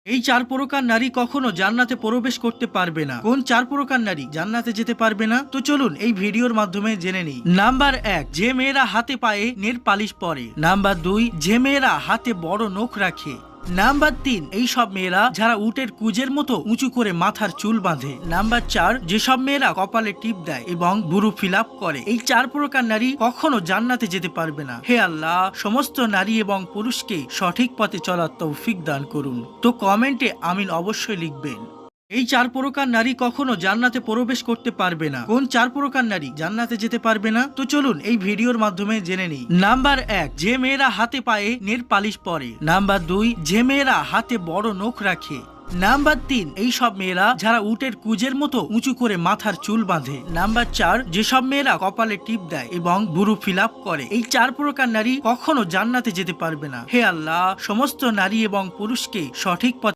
এই চার প্রকার নারী কখনো জান্নাতে প্রবেশ করতে পারবে না। কোন চার প্রকার নারী জান্নাতে যেতে পারবে না? তো চলুন এই ভিডিওর মাধ্যমে জেনে নিই। নাম্বার 1, যে মেয়েরা হাতে পায়ে নেল পালিশ পরে। নাম্বার 2, যে মেয়েরা হাতে বড় নখ রাখে। নাম্বার 3, এই সব মেয়েরা যারা উটের কুজের মতো উঁচু করে মাথার চুল বাঁধে। নাম্বার 4, যেসব মেয়েরা কপালে টিপ দেয় এবং ভুরু ফিল আপ করে। এই চার প্রকার নারী কখনো জান্নাতে যেতে পারবে না। হে আল্লাহ, সমস্ত নারী এবং পুরুষকে সঠিক পথে চলার তৌফিক দান করুন। তো কমেন্টে আমিন অবশ্যই লিখবেন। এই চার প্রকার নারী কখনো জান্নাতে প্রবেশ করতে পারবে না। কোন চার প্রকার নারী জান্নাতে যেতে পারবে না? তো চলুন এই ভিডিওর মাধ্যমে জেনে নিই। নাম্বার 1, যে মেয়েরা হাতে পায়ে নেল পালিশ পরে। নাম্বার 2, যে মেয়েরা হাতে বড় নখ রাখে। নাম্বার 3, এই সব মেয়েরা যারা উটের কুজের মতো উঁচু করে মাথার চুল বাঁধে। নাম্বার 4, যেসব মেয়েরা কপালে টিপ দেয় এবং ভুরু ফিল আপ করে। এই চার প্রকার নারী কখনো জান্নাতে যেতে পারবে না। হে আল্লাহ, সমস্ত নারী এবং পুরুষকে সঠিক পথে